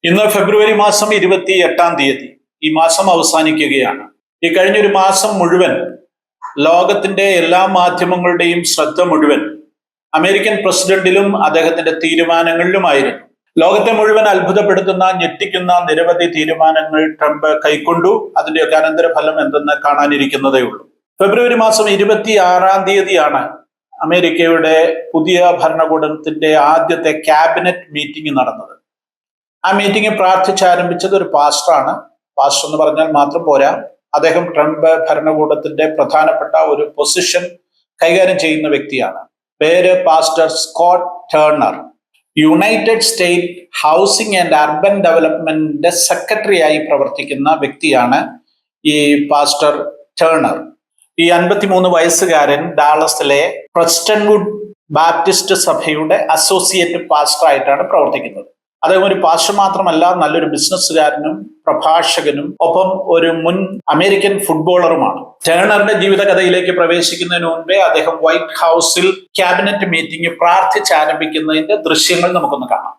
ഇന്ന് ഫെബ്രുവരി മാസം 28 ഈ മാസം അവസാനിക്കുകയാണ്. ഈ കഴിഞ്ഞൊരു മാസം മുഴുവൻ ലോകത്തിന്റെ എല്ലാ മാധ്യമങ്ങളുടെയും ശ്രദ്ധ മുഴുവൻ അമേരിക്കൻ പ്രസിഡന്റിലും അദ്ദേഹത്തിന്റെ തീരുമാനങ്ങളിലുമായിരുന്നു. ലോകത്തെ മുഴുവൻ അത്ഭുതപ്പെടുത്തുന്ന ഞെട്ടിക്കുന്ന നിരവധി തീരുമാനങ്ങൾ ട്രംപ് കൈക്കൊണ്ടു. അതിന്റെയൊക്കെ അനന്തരഫലം എന്തെന്ന് കാണാനിരിക്കുന്നതേ ഉള്ളൂ. ഫെബ്രുവരി മാസം 26 അമേരിക്കയുടെ പുതിയ ഭരണകൂടത്തിന്റെ ആദ്യത്തെ ക്യാബിനറ്റ് മീറ്റിംഗ് നടന്നത്. ആ മീറ്റിംഗ് പ്രാർത്ഥിച്ചാരംഭിച്ചത് ഒരു പാസ്റ്ററാണ്. പാസ്റ്റർ എന്ന് പറഞ്ഞാൽ മാത്രം പോരാ, അദ്ദേഹം ട്രംപ് ഭരണകൂടത്തിന്റെ പ്രധാനപ്പെട്ട ഒരു പൊസിഷൻ കൈകാര്യം ചെയ്യുന്ന വ്യക്തിയാണ്. പേര് pastor Scott Turner. United State Housing and Urban ഡെവലപ്മെന്റിന്റെ സെക്രട്ടറി ആയി പ്രവർത്തിക്കുന്ന വ്യക്തിയാണ് ഈ പാസ്റ്റർ ടേണർ. ഈ 53 വയസ്സുകാരൻ ഡാളസിലെ പ്രസ്റ്റൺവുഡ് ബാപ്റ്റിസ്റ്റ് സഭയുടെ അസോസിയേറ്റ് പാസ്റ്റർ ആയിട്ടാണ് പ്രവർത്തിക്കുന്നത്. അദ്ദേഹം ഒരു പാസ്റ്റർ മാത്രമല്ല, നല്ലൊരു ബിസിനസ്സുകാരനും പ്രഭാഷകനും ഒപ്പം ഒരു മുൻ അമേരിക്കൻ ഫുട്ബോളറുമാണ്. ടേണറുടെ ജീവിതകഥയിലേക്ക് പ്രവേശിക്കുന്നതിന് മുൻപേ അദ്ദേഹം വൈറ്റ് ഹൗസിൽ ക്യാബിനറ്റ് മീറ്റിംഗ് പ്രാർത്ഥിച്ചാരംഭിക്കുന്നതിന്റെ ദൃശ്യങ്ങൾ നമുക്കൊന്ന് കാണാം.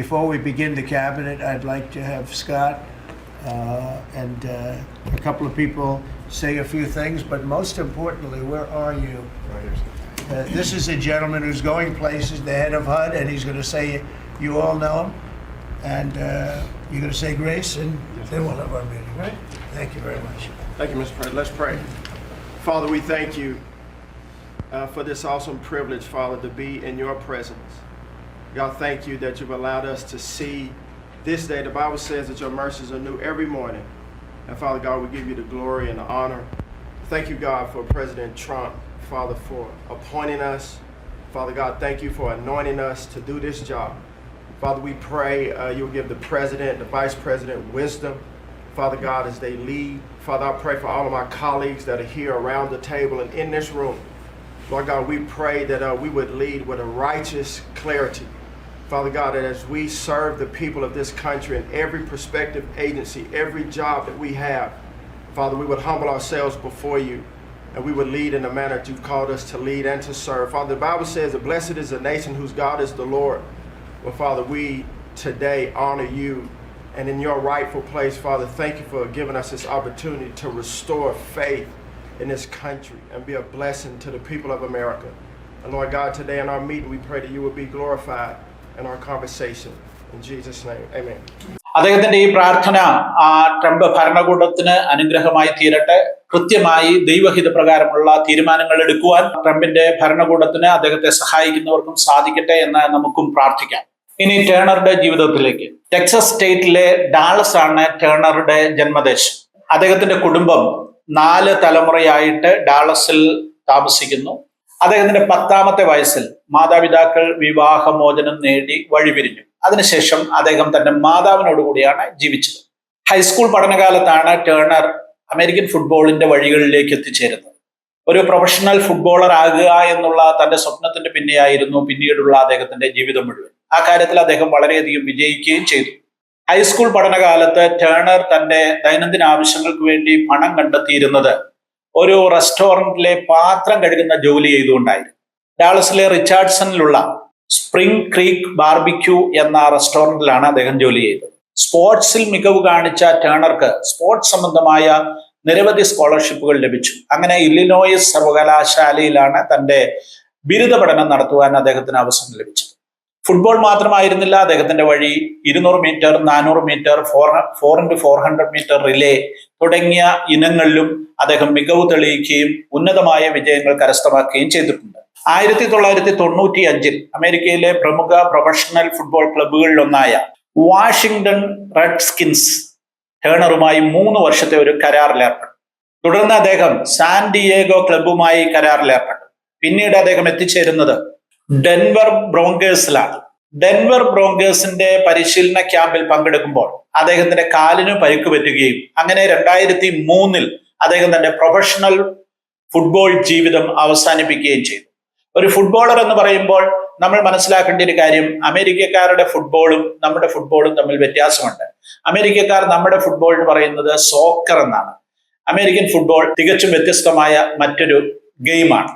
Before we begin the cabinet, I'd like to have Scott and a couple of people say a few things, but most importantly, where are you? This is a gentleman who's going places, the head of HUD, and he's going to say, you all know him, and you're going to say grace, and then we'll have our meeting, right? Thank you very much. Thank you, Mr. President. Let's pray. Father, we thank you for this awesome privilege, Father, to be in your presence. God, thank you that you've allowed us to see this day. The Bible says that your mercies are new every morning. And Father God, we give you the glory and the honor. Thank you, God, for President Trump, Father, for appointing us. Father God, thank you for anointing us to do this job. Father, we pray you'll give the president, the vice president wisdom, Father God, as they lead. Father, I pray for all of my colleagues that are here around the table and in this room. Lord God, we pray that we would lead with a righteous clarity. Father God, that as we serve the people of this country in every prospective agency, every job that we have, Father, we would humble ourselves before you and we would lead in the manner that you've called us to lead and to serve. Father, the Bible says that blessed is the nation whose God is the Lord. Well, Father, we today honor you, and in your rightful place, Father, thank you for giving us this opportunity to restore faith in this country and be a blessing to the people of America. And Lord God, today in our meeting, we pray that you will be glorified in our conversation. In Jesus' name, amen. അദ്ദേഹത്തിന്റെ ഈ പ്രാർത്ഥന Trump ഭരണകൂടത്തിന് അനുഗ്രഹമായി തീരട്ടെ. കൃത്യമായി ദൈവഹിത പ്രകാരമുള്ള തീരുമാനങ്ങൾ എടുക്കുവാൻ ട്രംപിന്റെ ഭരണകൂടത്തിന് അദ്ദേഹത്തെ സഹായിക്കുന്നവർക്കും സാധിക്കട്ടെ എന്ന് നമുക്കും പ്രാർത്ഥിക്കാം. ഇനി ടേണറുടെ ജീവിതത്തിലേക്ക്. ടെക്സസ് സ്റ്റേറ്റിലെ ഡാളസ് ആണ് ടേണറുടെ ജന്മദേശം. അദ്ദേഹത്തിന്റെ കുടുംബം 4 തലമുറയായിട്ട് ഡാളസിൽ താമസിക്കുന്നു. അദ്ദേഹത്തിന്റെ 10ാമത്തെ വയസ്സിൽ മാതാപിതാക്കൾ വിവാഹമോചനം നേടി വഴിപിരിഞ്ഞു. അതിനുശേഷം അദ്ദേഹം തന്റെ മാതാവിനോടുകൂടിയാണ് ജീവിച്ചത്. ഹൈസ്കൂൾ പഠനകാലത്താണ് ടേണർ അമേരിക്കൻ ഫുട്ബോളിന്റെ വഴികളിലേക്ക് എത്തിച്ചേരുന്നത്. ഒരു പ്രൊഫഷണൽ ഫുട്ബോളർ ആകുക എന്നുള്ള തന്റെ സ്വപ്നത്തിന്റെ പിന്നീടുള്ള അദ്ദേഹത്തിന്റെ ജീവിതം മുഴുവൻ. ആ കാര്യത്തിൽ അദ്ദേഹം വളരെയധികം വിജയിക്കുകയും ചെയ്തു. ഹൈസ്കൂൾ പഠനകാലത്ത് ടേണർ തന്റെ ദൈനംദിന ആവശ്യങ്ങൾക്ക് വേണ്ടി പണം കണ്ടെത്തിയിരുന്നത് ഒരു റെസ്റ്റോറന്റിലെ പാത്രം കഴുകുന്ന ജോലി ചെയ്തുകൊണ്ടായിരുന്നു. ഡാളസിലെ റിച്ചാർഡ്സണിലുള്ള സ്പ്രിംഗ് ക്രീക്ക് ബാർബിക്യൂ എന്ന റെസ്റ്റോറന്റിലാണ് അദ്ദേഹം ജോലി ചെയ്തത്. സ്പോർട്സിൽ മികവ് കാണിച്ച ടേണർക്ക് സ്പോർട്സ് സംബന്ധമായ നിരവധി സ്കോളർഷിപ്പുകൾ ലഭിച്ചു. അങ്ങനെ ഇല്ലിനോയിസ് സർവകലാശാലയിലാണ് തന്റെ ബിരുദ പഠനം നടത്തുവാൻ അദ്ദേഹത്തിന് അവസരം ലഭിച്ചത്. ഫുട്ബോൾ മാത്രമായിരുന്നില്ല അദ്ദേഹത്തിന്റെ വഴി. 200 metre, 400 metre, 4x400 metre relay തുടങ്ങിയ ഇനങ്ങളിലും അദ്ദേഹം മികവ് തെളിയിക്കുകയും ഉന്നതമായ വിജയങ്ങൾ കരസ്ഥമാക്കുകയും ചെയ്തിട്ടുണ്ട്. 1995 അമേരിക്കയിലെ പ്രമുഖ പ്രൊഫഷണൽ ഫുട്ബോൾ ക്ലബ്ബുകളിലൊന്നായ വാഷിംഗ്ടൺ റെഡ്സ്കിൻസ് ടേണറുമായി 3 വർഷത്തെ ഒരു കരാറിലേർപ്പെട്ടു. തുടർന്ന് അദ്ദേഹം സാൻ ഡിയേഗോ ക്ലബ്ബുമായി കരാറിലേർപ്പെട്ടു. പിന്നീട് അദ്ദേഹം എത്തിച്ചേരുന്നത് ഡെൻവർ ബ്രോങ്കേഴ്സിലാണ്. ഡെൻവർ ബ്രോങ്കേഴ്സിന്റെ പരിശീലന ക്യാമ്പിൽ പങ്കെടുക്കുമ്പോൾ അദ്ദേഹത്തിന്റെ കാലിന് പരിക്ക് പറ്റുകയും അങ്ങനെ 2003 അദ്ദേഹം തന്റെ പ്രൊഫഷണൽ ഫുട്ബോൾ ജീവിതം അവസാനിപ്പിക്കുകയും ചെയ്തു. ഒരു ഫുട്ബോളർ എന്ന് പറയുമ്പോൾ നമ്മൾ മനസ്സിലാക്കേണ്ട ഒരു കാര്യം, അമേരിക്കക്കാരുടെ ഫുട്ബോളും നമ്മുടെ ഫുട്ബോളും തമ്മിൽ വ്യത്യാസമുണ്ട്. അമേരിക്കക്കാർ നമ്മുടെ ഫുട്ബോൾ എന്ന് പറയുന്നത് സോക്കർ എന്നാണ്. അമേരിക്കൻ ഫുട്ബോൾ തികച്ചും വ്യത്യസ്തമായ മറ്റൊരു ഗെയിമാണ്.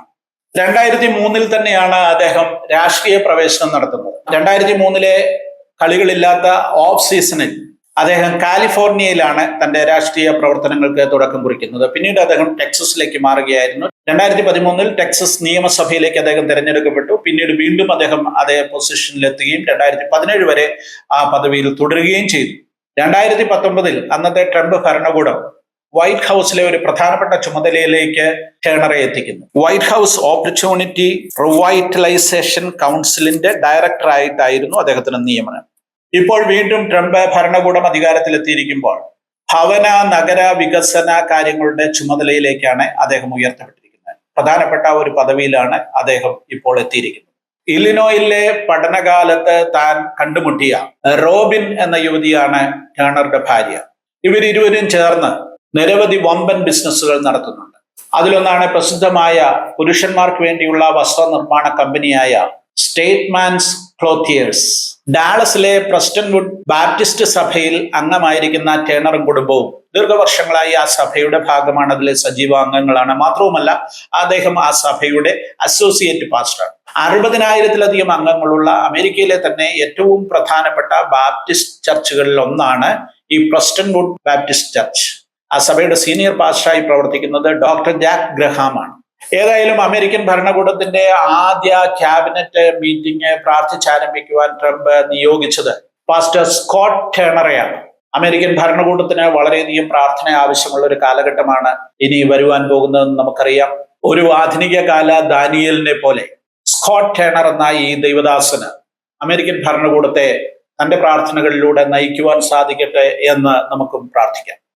2003 തന്നെയാണ് അദ്ദേഹം രാഷ്ട്രീയ പ്രവേശനം നടത്തുന്നത്. 2003 കളികളില്ലാത്ത ഓഫ് സീസണിൽ അദ്ദേഹം കാലിഫോർണിയയിലാണ് തന്റെ രാഷ്ട്രീയ പ്രവർത്തനങ്ങൾക്ക് തുടക്കം കുറിക്കുന്നത്. പിന്നീട് അദ്ദേഹം ടെക്സസിലേക്ക് മാറുകയായിരുന്നു. 2013 ടെക്സസ് നിയമസഭയിലേക്ക് അദ്ദേഹം തെരഞ്ഞെടുക്കപ്പെട്ടു. പിന്നീട് വീണ്ടും അദ്ദേഹം അതേ പൊസിഷനിലെത്തുകയും 2017 വരെ ആ പദവിയിൽ തുടരുകയും ചെയ്തു. 2019 അന്നത്തെ ട്രംപ് ഭരണകൂടം വൈറ്റ് ഹൗസിലെ ഒരു പ്രധാനപ്പെട്ട ചുമതലയിലേക്ക് ടേണറെ എത്തിക്കുന്നു. വൈറ്റ് ഹൗസ് ഓപ്പർച്യൂണിറ്റി റിവൈറ്റലൈസേഷൻ കൗൺസിലിന്റെ ഡയറക്ടറായിട്ടായിരുന്നു അദ്ദേഹത്തിന് നിയമനം. ഇപ്പോൾ വീണ്ടും ട്രംപ് ഭരണകൂടം അധികാരത്തിലെത്തിയിരിക്കുമ്പോൾ ഭവന നഗര വികസന കാര്യങ്ങളുടെ ചുമതലയിലേക്കാണ് അദ്ദേഹം ഉയർത്തപ്പെട്ടിരിക്കുന്നത്. പ്രധാനപ്പെട്ട ഒരു പദവിയിലാണ് അദ്ദേഹം ഇപ്പോൾ എത്തിയിരിക്കുന്നത്. ഇല്ലിനോയിലെ പഠനകാലത്ത് താൻ കണ്ടുമുട്ടിയ റോബിൻ എന്ന യുവതിയാണ് ടേണറുടെ ഭാര്യ. ഇവരിരുവരും ചേർന്ന് നിരവധി വമ്പൻ ബിസിനസ്സുകൾ നടത്തുന്നുണ്ട്. അതിലൊന്നാണ് പ്രസിദ്ധമായ പുരുഷന്മാർക്ക് വേണ്ടിയുള്ള വസ്ത്രനിർമ്മാണ കമ്പനിയായ സ്റ്റേറ്റ്മാൻസ് ക്ലോത്തിയേഴ്സ്. ഡാളസിലെ പ്രസ്റ്റൺവുഡ് ബാപ്റ്റിസ്റ്റ് സഭയിൽ അംഗമായിരിക്കുന്ന ടേണറും കുടുംബവും ദീർഘവർഷങ്ങളായി ആ സഭയുടെ ഭാഗമാണ്, അതിലെ സജീവ അംഗങ്ങളാണ്. മാത്രവുമല്ല, അദ്ദേഹം ആ സഭയുടെ അസോസിയേറ്റ് പാസ്റ്ററാണ്. 60,000-ലധികം അംഗങ്ങളുള്ള അമേരിക്കയിലെ തന്നെ ഏറ്റവും പ്രധാനപ്പെട്ട ബാപ്റ്റിസ്റ്റ് ചർച്ചുകളിൽ ഒന്നാണ് ഈ പ്രസ്റ്റൺവുഡ് ബാപ്റ്റിസ്റ്റ് ചർച്ച്. ആ സഭയുടെ സീനിയർ പാസ്റ്ററായി പ്രവർത്തിക്കുന്നത് ഡോക്ടർ ജാക്ക് ഗ്രഹാമാണ്. ഏതായാലും അമേരിക്കൻ ഭരണകൂടത്തിന്റെ ആദ്യ ക്യാബിനറ്റ് മീറ്റിംഗ് പ്രാർത്ഥിച്ചാരംഭിക്കുവാൻ ട്രംപ് നിയോഗിച്ചത് പാസ്റ്റർ സ്കോട്ട് ടേണറെയാണ്. അമേരിക്കൻ ഭരണകൂടത്തിന് വളരെയധികം പ്രാർത്ഥന ആവശ്യമുള്ള ഒരു കാലഘട്ടമാണ് ഇനി വരുവാൻ പോകുന്നതെന്ന് നമുക്കറിയാം. ഒരു ആധുനിക കാല ദാനിയേലിനെ പോലെ സ്കോട്ട് ടേണർ എന്ന ഈ ദൈവദാസന് അമേരിക്കൻ ഭരണകൂടത്തെ തന്റെ പ്രാർത്ഥനകളിലൂടെ നയിക്കുവാൻ സാധിക്കട്ടെ എന്ന് നമുക്കും പ്രാർത്ഥിക്കാം.